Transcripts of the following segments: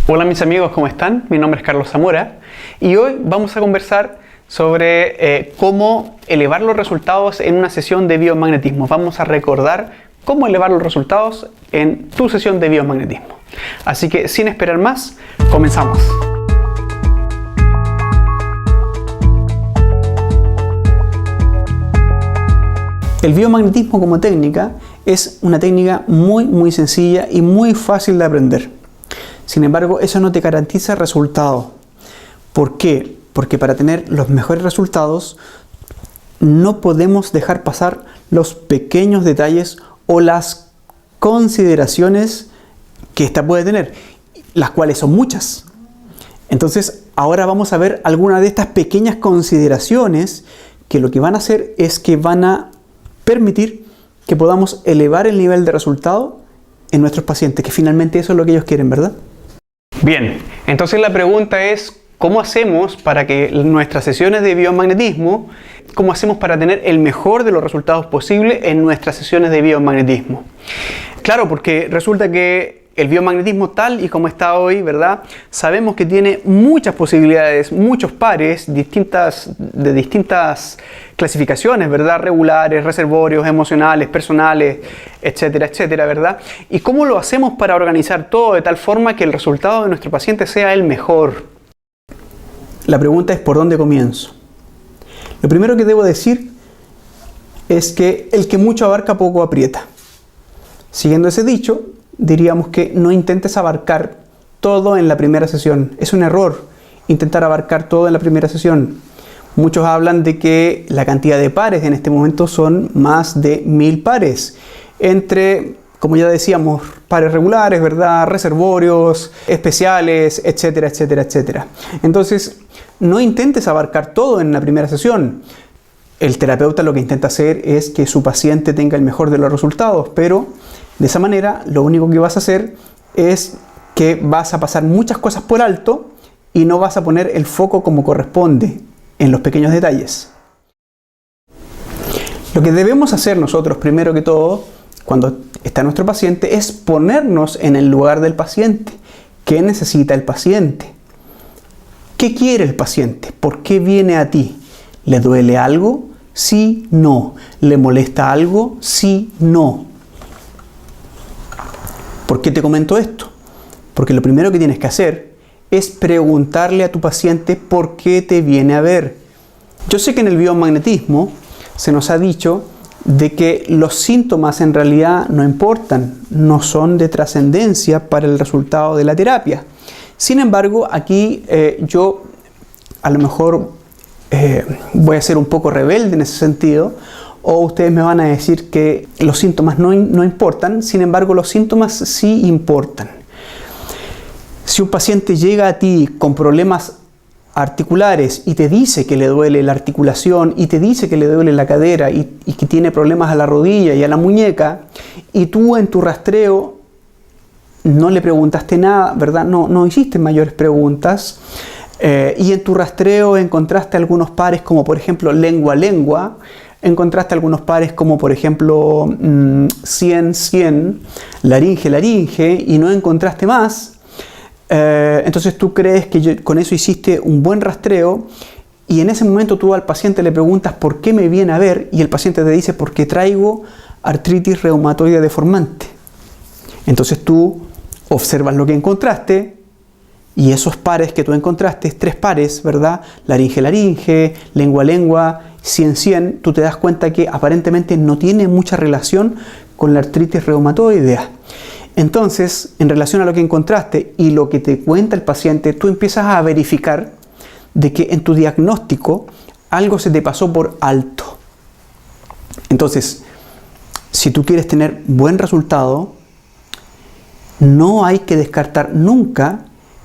Hola mis amigos, ¿cómo están? Mi nombre es Carlos Zamora y hoy vamos a conversar sobre cómo elevar los resultados en una sesión de biomagnetismo. Vamos a recordar cómo elevar los resultados en tu sesión de biomagnetismo. Así que sin esperar más, comenzamos. El biomagnetismo como técnica es una técnica muy sencilla y muy fácil de aprender. Sin embargo, eso no te garantiza resultado. ¿Por qué? Porque para tener los mejores resultados no podemos dejar pasar los pequeños detalles o las consideraciones que ésta puede tener, las cuales son muchas. Entonces, ahora vamos a ver algunas de estas pequeñas consideraciones que lo que van a hacer es que van a permitir que podamos elevar el nivel de resultado en nuestros pacientes, que finalmente eso es lo que ellos quieren, ¿verdad? Bien, entonces la pregunta es, ¿cómo hacemos para que nuestras sesiones de biomagnetismo, cómo hacemos para tener el mejor de los resultados posibles en nuestras sesiones de biomagnetismo? Claro, porque resulta que el biomagnetismo tal y como está hoy, ¿verdad? Sabemos que tiene muchas posibilidades, muchos pares, de distintas clasificaciones, ¿verdad? Regulares, reservorios, emocionales, personales, etcétera, etcétera, ¿verdad? ¿Y cómo lo hacemos para organizar todo de tal forma que el resultado de nuestro paciente sea el mejor? La pregunta es ¿por dónde comienzo? Lo primero que debo decir es que el que mucho abarca poco aprieta. Siguiendo ese dicho, diríamos que no intentes abarcar todo en la primera sesión. Es un error intentar abarcar todo en la primera sesión. Muchos hablan de que la cantidad de pares en este momento son más de 1000 pares. Entre, como ya decíamos, pares regulares, ¿verdad? Reservorios, especiales, etcétera, etcétera, etcétera. Entonces, no intentes abarcar todo en la primera sesión. El terapeuta lo que intenta hacer es que su paciente tenga el mejor de los resultados, pero de esa manera lo único que vas a hacer es que vas a pasar muchas cosas por alto y no vas a poner el foco como corresponde en los pequeños detalles. Lo que debemos hacer nosotros primero que todo cuando está nuestro paciente es ponernos en el lugar del paciente. ¿Qué necesita el paciente? ¿Qué quiere el paciente? ¿Por qué viene a ti? ¿Le duele algo? Sí, no. ¿Le molesta algo? Sí, no. ¿Por qué te comento esto? Porque lo primero que tienes que hacer es preguntarle a tu paciente por qué te viene a ver. Yo sé que en el biomagnetismo se nos ha dicho de que los síntomas en realidad no importan, no son de trascendencia para el resultado de la terapia. Sin embargo, aquí yo a lo mejor voy a ser un poco rebelde en ese sentido, o ustedes me van a decir que los síntomas no importan, sin embargo los síntomas sí importan. Si un paciente llega a ti con problemas articulares y te dice que le duele la articulación y te dice que le duele la cadera y que tiene problemas a la rodilla y a la muñeca, y tú en tu rastreo no le preguntaste nada, ¿verdad? No hiciste mayores preguntas, y en tu rastreo encontraste algunos pares como por ejemplo lengua-lengua, encontraste algunos pares como por ejemplo 100-100, laringe-laringe, y no encontraste más. Entonces tú crees que con eso hiciste un buen rastreo, y en ese momento tú al paciente le preguntas ¿por qué me viene a ver? Y el paciente te dice porque traigo artritis reumatoide deformante. Entonces tú observas lo que encontraste, y esos pares que tú encontraste, 3 pares, ¿verdad? Laringe-laringe, lengua-lengua, 100-100, tú te das cuenta que aparentemente no tiene mucha relación con la artritis reumatoidea. Entonces, en relación a lo que encontraste y lo que te cuenta el paciente, tú empiezas a verificar de que en tu diagnóstico algo se te pasó por alto. Entonces, si tú quieres tener buen resultado, no hay que descartar nunca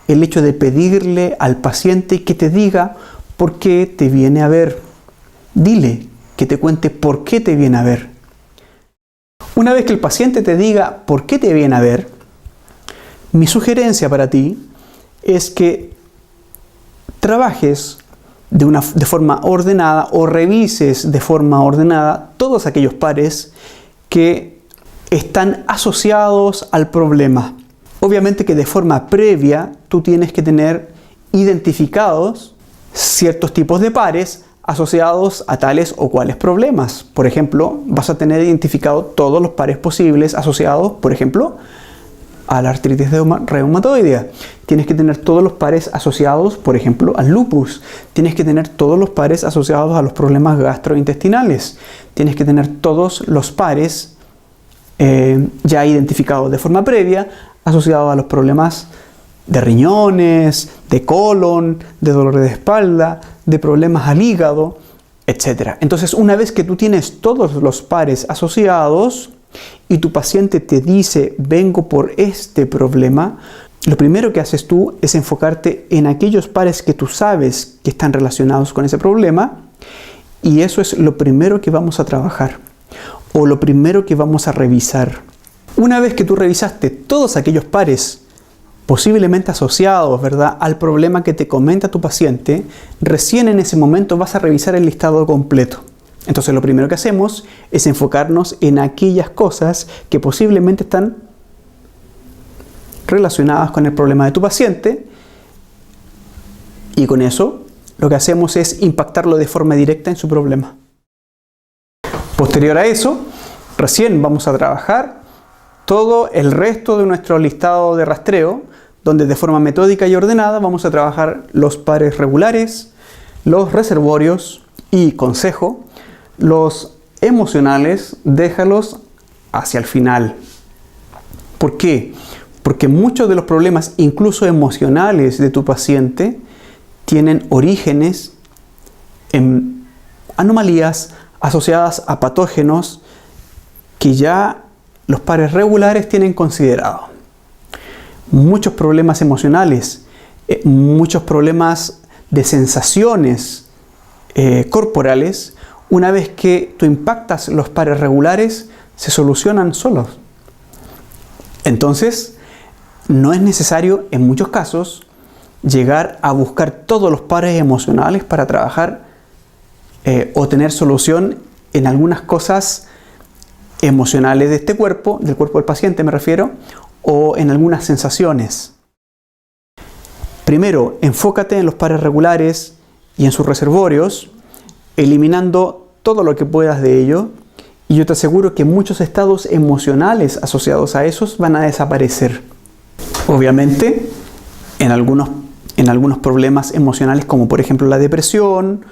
el hecho de pedirle al paciente que te diga por qué te viene a ver. Dile que te cuente por qué te viene a ver. Una vez que el paciente te diga por qué te viene a ver, mi sugerencia para ti es que trabajes de forma ordenada o revises de forma ordenada todos aquellos pares que están asociados al problema. Obviamente que de forma previa tú tienes que tener identificados ciertos tipos de pares asociados a tales o cuales problemas. Por ejemplo, vas a tener identificado todos los pares posibles asociados, por ejemplo, a la artritis reumatoidea. Tienes que tener todos los pares asociados, por ejemplo, al lupus. Tienes que tener todos los pares asociados a los problemas gastrointestinales. Tienes que tener todos los pares ya identificados de forma previa asociados a los problemas de riñones, de colon, de dolores de espalda, de problemas al hígado, etc. Entonces, una vez que tú tienes todos los pares asociados y tu paciente te dice, vengo por este problema, lo primero que haces tú es enfocarte en aquellos pares que tú sabes que están relacionados con ese problema, y eso es lo primero que vamos a trabajar o lo primero que vamos a revisar. Una vez que tú revisaste todos aquellos pares posiblemente asociados, ¿verdad?, al problema que te comenta tu paciente, recién en ese momento vas a revisar el listado completo. Entonces lo primero que hacemos es enfocarnos en aquellas cosas que posiblemente están relacionadas con el problema de tu paciente, y con eso lo que hacemos es impactarlo de forma directa en su problema. Posterior a eso, recién vamos a trabajar todo el resto de nuestro listado de rastreo, donde de forma metódica y ordenada vamos a trabajar los pares regulares, los reservorios y, consejo, los emocionales, déjalos hacia el final. ¿Por qué? Porque muchos de los problemas, incluso emocionales, de tu paciente tienen orígenes en anomalías asociadas a patógenos que ya los pares regulares tienen considerado. Muchos problemas emocionales, muchos problemas de sensaciones corporales, una vez que tú impactas los pares regulares, se solucionan solos. Entonces, no es necesario en muchos casos llegar a buscar todos los pares emocionales para trabajar o tener solución en algunas cosas emocionales de este cuerpo, del cuerpo del paciente me refiero, o en algunas sensaciones. Primero, enfócate en los pares regulares y en sus reservorios, eliminando todo lo que puedas de ello, y yo te aseguro que muchos estados emocionales asociados a esos van a desaparecer. Obviamente, en algunos problemas emocionales, como por ejemplo la depresión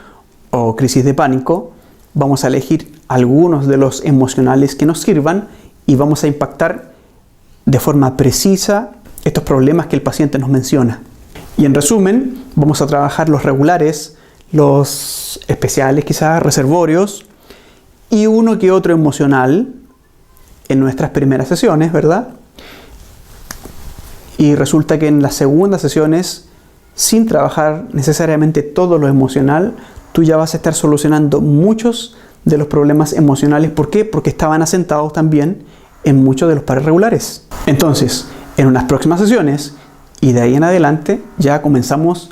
o crisis de pánico, vamos a elegir algunos de los emocionales que nos sirvan y vamos a impactar de forma precisa estos problemas que el paciente nos menciona. Y en resumen, vamos a trabajar los regulares, los especiales quizás, reservorios, y uno que otro emocional en nuestras primeras sesiones, ¿verdad? Y resulta que en las segundas sesiones, sin trabajar necesariamente todo lo emocional, tú ya vas a estar solucionando muchos de los problemas emocionales. ¿Por qué? Porque estaban asentados también en muchos de los pares regulares. Entonces, en unas próximas sesiones y de ahí en adelante, ya comenzamos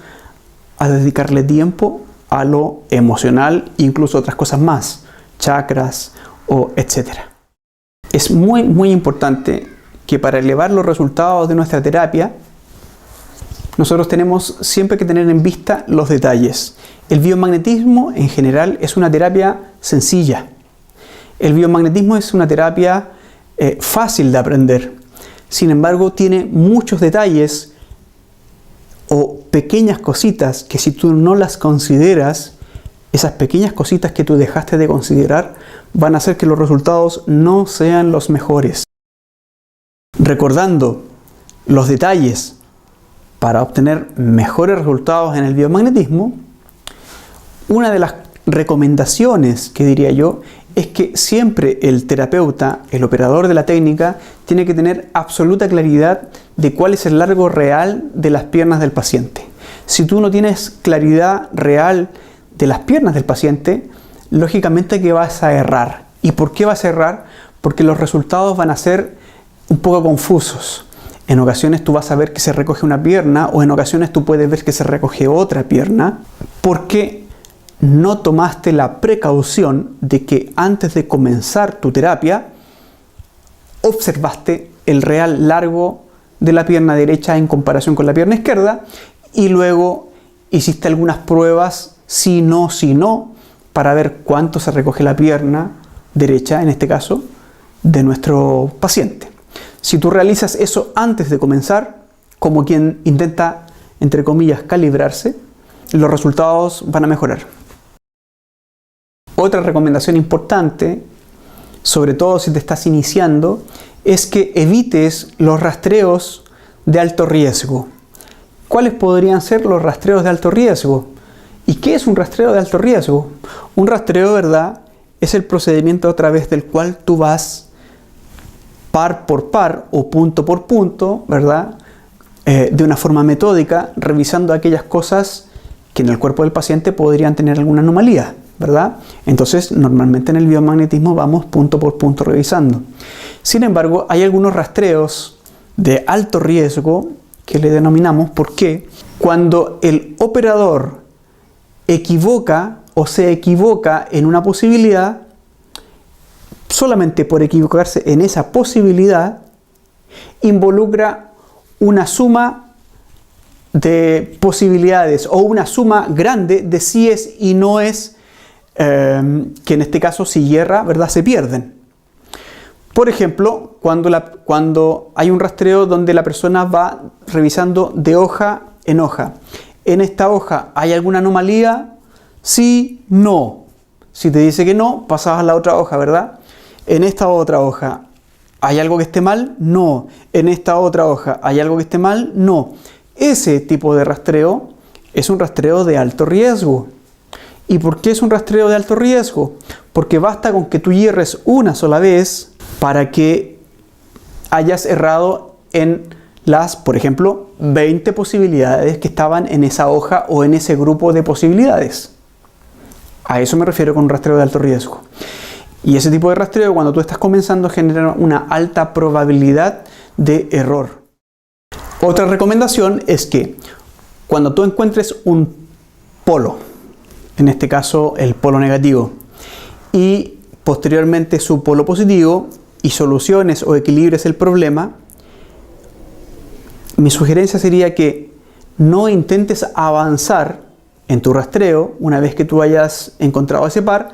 a dedicarle tiempo a lo emocional, incluso otras cosas más, chakras o etcétera. Es muy importante que para elevar los resultados de nuestra terapia, nosotros tenemos siempre que tener en vista los detalles. El biomagnetismo en general es una terapia sencilla. El biomagnetismo es una terapia fácil de aprender. Sin embargo, tiene muchos detalles o pequeñas cositas que si tú no las consideras, esas pequeñas cositas que tú dejaste de considerar van a hacer que los resultados no sean los mejores. Recordando los detalles para obtener mejores resultados en el biomagnetismo, una de las recomendaciones que diría yo es que siempre el terapeuta, el operador de la técnica, tiene que tener absoluta claridad de cuál es el largo real de las piernas del paciente. Si tú no tienes claridad real de las piernas del paciente, lógicamente que vas a errar. ¿Y por qué vas a errar? Porque los resultados van a ser un poco confusos. En ocasiones tú vas a ver que se recoge una pierna, o en ocasiones tú puedes ver que se recoge otra pierna, porque no tomaste la precaución de que antes de comenzar tu terapia observaste el real largo de la pierna derecha en comparación con la pierna izquierda, y luego hiciste algunas pruebas si no, para ver cuánto se recoge la pierna derecha, en este caso, de nuestro paciente. Si tú realizas eso antes de comenzar, como quien intenta, entre comillas, calibrarse, los resultados van a mejorar. Otra recomendación importante, sobre todo si te estás iniciando, es que evites los rastreos de alto riesgo. ¿Cuáles podrían ser los rastreos de alto riesgo? ¿Y qué es un rastreo de alto riesgo? Un rastreo, ¿verdad?, es el procedimiento a través del cual tú vas par por par o punto por punto, ¿verdad?, de una forma metódica, revisando aquellas cosas que en el cuerpo del paciente podrían tener alguna anomalía, ¿verdad? Entonces, normalmente en el biomagnetismo vamos punto por punto revisando. Sin embargo, hay algunos rastreos de alto riesgo que le denominamos porque cuando el operador equivoca o se equivoca en una posibilidad, solamente por equivocarse en esa posibilidad, involucra una suma de posibilidades o una suma grande de sí es y no es, que en este caso si hierra, ¿verdad?, se pierden. Por ejemplo, cuando hay un rastreo donde la persona va revisando de hoja en hoja. En esta hoja, ¿hay alguna anomalía? Sí, no. Si te dice que no, pasas a la otra hoja, ¿verdad? En esta otra hoja, ¿hay algo que esté mal? No. En esta otra hoja, ¿hay algo que esté mal? No. Ese tipo de rastreo es un rastreo de alto riesgo. ¿Y por qué es un rastreo de alto riesgo? Porque basta con que tú hierres una sola vez para que hayas errado en las, por ejemplo, 20 posibilidades que estaban en esa hoja o en ese grupo de posibilidades. A eso me refiero con un rastreo de alto riesgo. Y ese tipo de rastreo, cuando tú estás comenzando, genera una alta probabilidad de error. Otra recomendación es que cuando tú encuentres un polo, en este caso el polo negativo, y posteriormente su polo positivo, y soluciones o equilibres el problema, mi sugerencia sería que no intentes avanzar en tu rastreo una vez que tú hayas encontrado ese par,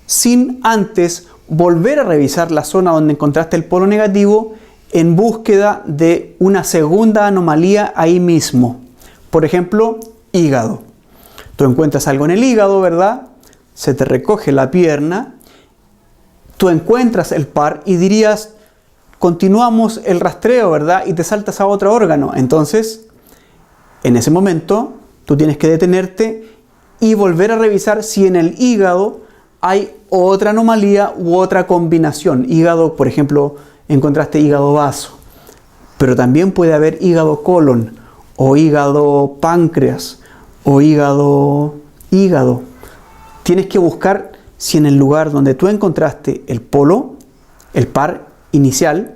sin antes volver a revisar la zona donde encontraste el polo negativo en búsqueda de una segunda anomalía ahí mismo. Por ejemplo, hígado. Tú encuentras algo en el hígado, ¿verdad? Se te recoge la pierna, tú encuentras el par y dirías, continuamos el rastreo, ¿verdad? Y te saltas a otro órgano. Entonces, en ese momento, tú tienes que detenerte y volver a revisar si en el hígado hay otra anomalía u otra combinación. Hígado, por ejemplo, encontraste hígado vaso, pero también puede haber hígado colon, o hígado páncreas, o hígado. Tienes que buscar si en el lugar donde tú encontraste el polo, el par inicial,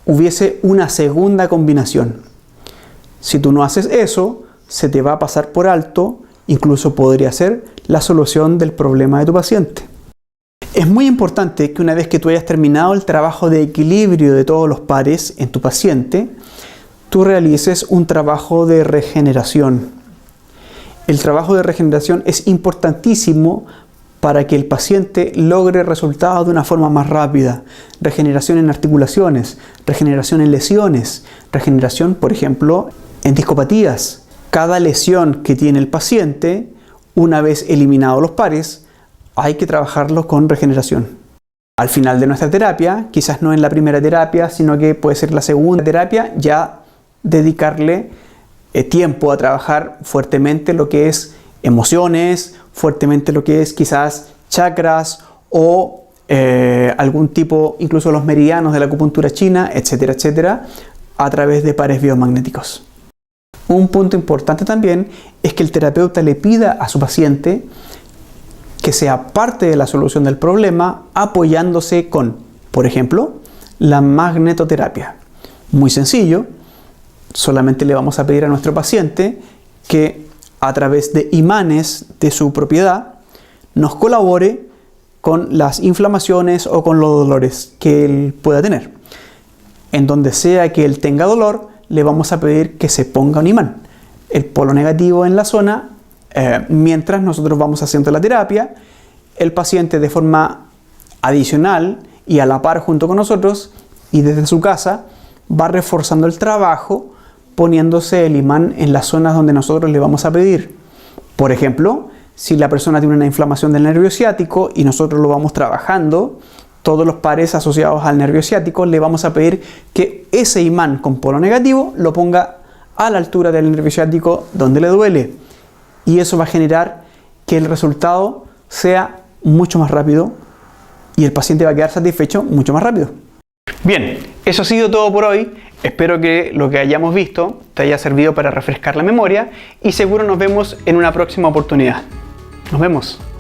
hubiese una segunda combinación. Si tú no haces eso, se te va a pasar por alto, incluso podría ser la solución del problema de tu paciente. Es muy importante que una vez que tú hayas terminado el trabajo de equilibrio de todos los pares en tu paciente, tú realices un trabajo de regeneración. El trabajo de regeneración es importantísimo para que el paciente logre resultados de una forma más rápida. Regeneración en articulaciones, regeneración en lesiones, regeneración, por ejemplo, en discopatías. Cada lesión que tiene el paciente, una vez eliminados los pares, hay que trabajarlo con regeneración. Al final de nuestra terapia, quizás no en la primera terapia, sino que puede ser la segunda terapia, ya dedicarle tiempo a trabajar fuertemente lo que es emociones, fuertemente lo que es quizás chakras o algún tipo, incluso los meridianos de la acupuntura china, etcétera, etcétera, a través de pares biomagnéticos. Un punto importante también es que el terapeuta le pida a su paciente que sea parte de la solución del problema apoyándose con, por ejemplo, la magnetoterapia. Muy sencillo, solamente le vamos a pedir a nuestro paciente que a través de imanes de su propiedad nos colabore con las inflamaciones o con los dolores que él pueda tener. En donde sea que él tenga dolor, le vamos a pedir que se ponga un imán. El polo negativo en la zona, mientras nosotros vamos haciendo la terapia, el paciente de forma adicional y a la par junto con nosotros y desde su casa va reforzando el trabajo poniéndose el imán en las zonas donde nosotros le vamos a pedir. Por ejemplo, si la persona tiene una inflamación del nervio ciático y nosotros lo vamos trabajando, todos los pares asociados al nervio ciático, le vamos a pedir que ese imán con polo negativo lo ponga a la altura del nervio ciático donde le duele. Y eso va a generar que el resultado sea mucho más rápido y el paciente va a quedar satisfecho mucho más rápido. Bien, eso ha sido todo por hoy. Espero que lo que hayamos visto te haya servido para refrescar la memoria y seguro nos vemos en una próxima oportunidad. Nos vemos.